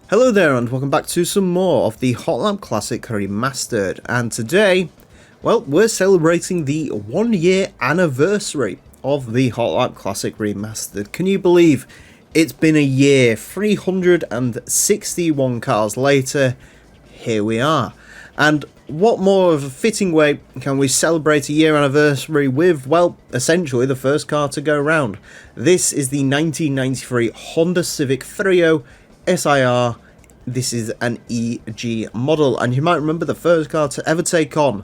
Hello there and welcome back to some more of the Hot Lap Classic Remastered, and today, well, we're celebrating the 1 year anniversary of the Hot Lap Classic Remastered. Can you believe it's been a year, 361 cars later, here we are. And what more of a fitting way can we celebrate a year anniversary with, well, essentially the first car to go round. This is the 1993 Honda Civic Ferio SiR. This is an EG model, and you might remember the first car to ever take on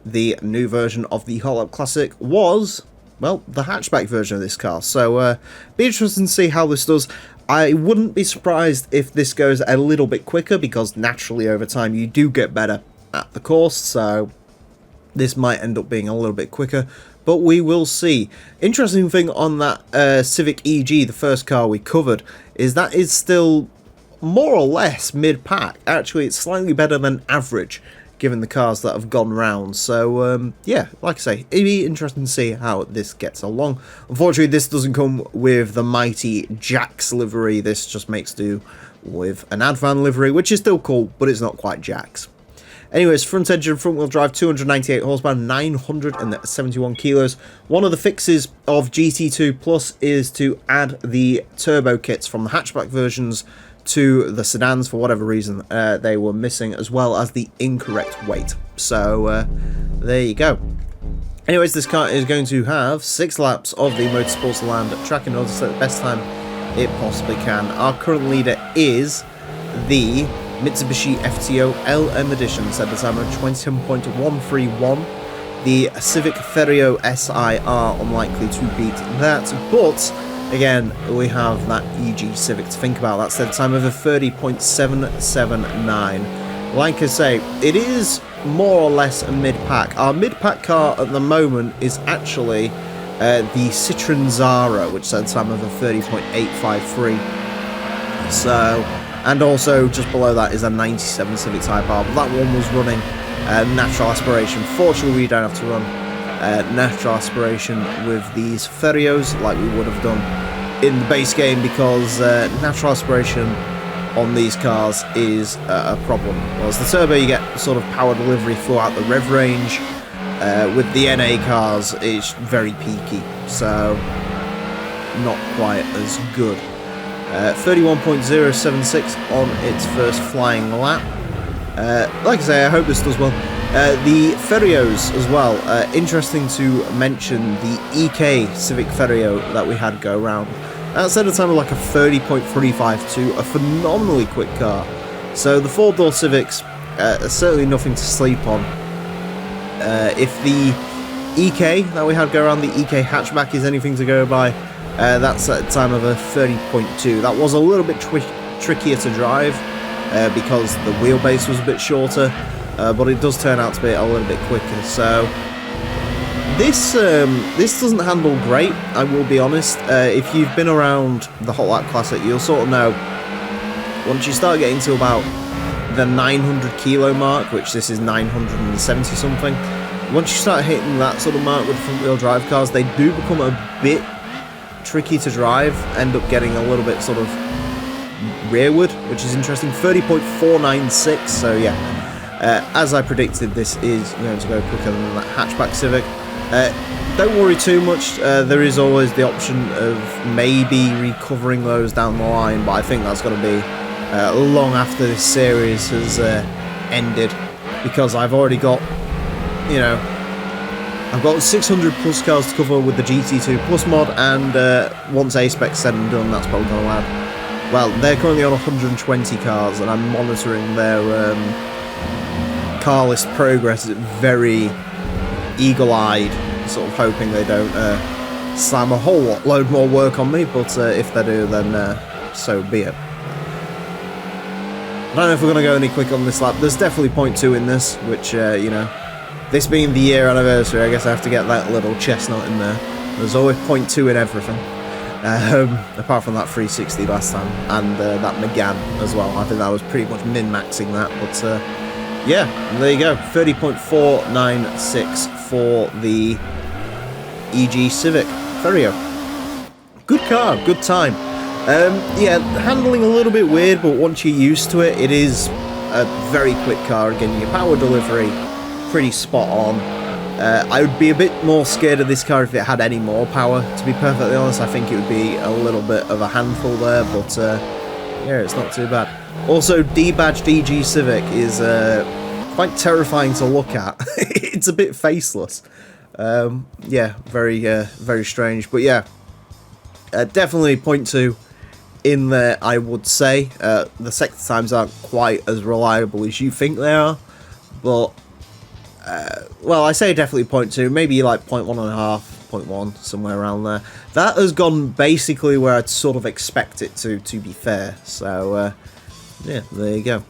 the new version of the Hot Lap Classic was, well, the hatchback version of this car. So be interesting to see how this does. I wouldn't be surprised if this goes a little bit quicker, because naturally over time you do get better at the course, so this might end up being a little bit quicker, but we will see. Interesting thing on that Civic EG, the first car we covered, is that it's still more or less mid-pack. Actually, it's slightly better than average, given the cars that have gone round. So, yeah, like I say, it'd be interesting to see how this gets along. Unfortunately, this doesn't come with the mighty Jax livery. This just makes do with an Advan livery, which is still cool, but it's not quite Jax. Anyways, front engine, front wheel drive, 298 horsepower, 971 kilos. One of the fixes of GT2 Plus is to add the turbo kits from the hatchback versions to the sedans. For whatever reason they were missing, as well as the incorrect weight. So there you go. Anyways, this car is going to have 6 laps of the Motorsports Land track in order to set the best time it possibly can. Our current leader is the Mitsubishi FTO LM Edition, set the time of 27.131. The Civic Ferio SiR, unlikely to beat that, but again, we have that EG Civic to think about. That's the time of a 30.779. Like I say, it is more or less a mid-pack. Our mid-pack car at the moment is actually the Citroen Zara, which set the time of a 30.853. So, and also just below that is a 97 Civic Type R, but that one was running natural aspiration. Fortunately, we don't have to run natural aspiration with these Ferios like we would have done in the base game, because natural aspiration on these cars is a problem. Whereas the turbo, you get sort of power delivery throughout the rev range. With the NA cars, it's very peaky, so not quite as good. 31.076 on its first flying lap. Like I say, I hope this does well. The Ferios as well, interesting to mention the EK Civic Ferio that we had go round. That's at a time of like a 30.352, a phenomenally quick car. So the 4-door Civics are certainly nothing to sleep on. If the EK that we had go around, the EK hatchback, is anything to go by, that's at a time of a 30.2. That was a little bit trickier to drive because the wheelbase was a bit shorter, but it does turn out to be a little bit quicker. So this doesn't handle great, I will be honest. If you've been around the Hot Lap Classic, you'll sort of know, once you start getting to about the 900 kilo mark, which this is 970 something, once you start hitting that sort of mark with front wheel drive cars, they do become a bit tricky to drive, end up getting a little bit sort of rearward, which is interesting. 30.496, so yeah, as I predicted, this is going to go quicker than that hatchback Civic. Don't worry too much, there is always the option of maybe recovering those down the line, but I think that's going to be long after this series has ended, because I've already got, you know, I've got 600 plus cars to cover with the GT2 Plus mod, and once A-Spec's said and done, that's probably going to add. Well, they're currently on 120 cars, and I'm monitoring their car list progress very eagle-eyed, sort of hoping they don't slam a whole load more work on me, but if they do, then so be it. I don't know if we're going to go any quicker on this lap. There's definitely 0.2 in this, which, you know, this being the year anniversary, I guess I have to get that little chestnut in there. There's always 0.2 in everything. Apart from that 360 last time, and that Megane as well. I think that was pretty much min-maxing that, but yeah, there you go. 30.496 for the EG Civic Ferio. Good car, good time. Yeah, handling a little bit weird, but once you're used to it, it is a very quick car. Again, your power delivery, pretty spot on. I would be a bit more scared of this car if it had any more power, to be perfectly honest. I think it would be a little bit of a handful there, but yeah, it's not too bad. Also, D-badged EG Civic is quite terrifying to look at. It's a bit faceless. Yeah, very strange. But yeah, definitely 0.2 in there, I would say. The sector times aren't quite as reliable as you think they are, but well, I say definitely 0.2, maybe like 0.1.5, 0.1, somewhere around there. That has gone basically where I'd sort of expect it to be fair. So yeah, there you go.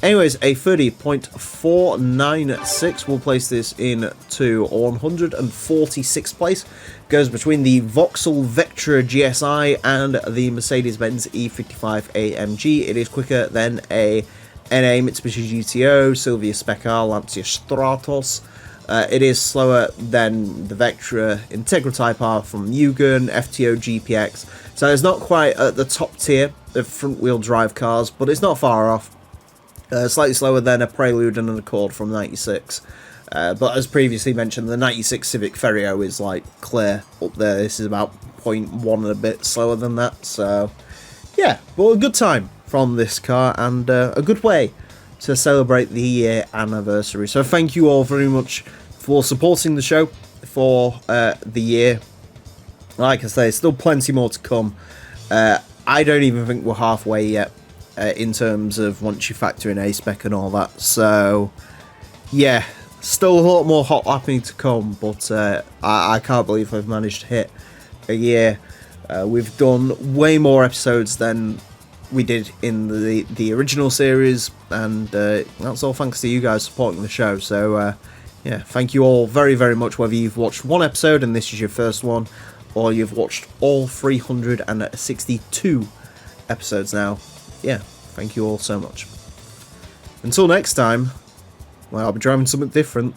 Anyways, a 30.496 will place this into 146th place. Goes between the Vauxhall Vectra GSI and the Mercedes-Benz E55 AMG. It is quicker than a NA Mitsubishi GTO, Silvia Spec R, Lancia Stratos. It is slower than the Vectra Integra Type R from Mugen, FTO GPX. So it's not quite at the top tier of front-wheel drive cars, but it's not far off. Slightly slower than a Prelude and an Accord from 96. But as previously mentioned, the 96 Civic Ferio is like clear up there. This is about 0.1 and a bit slower than that. So yeah, but a good time from this car, and a good way to celebrate the year anniversary. So thank you all very much for supporting the show for the year. Like I say, still plenty more to come. I don't even think we're halfway yet in terms of once you factor in A-Spec and all that. So yeah, still a lot more hot lapping to come, but I can't believe I've managed to hit a year. We've done way more episodes than we did in the original series, and that's all thanks to you guys supporting the show. So yeah, thank you all very, very much, whether you've watched one episode and this is your first one, or you've watched all 362 episodes now. Yeah, thank you all so much. Until next time, well, I'll be driving something different.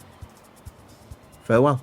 Farewell.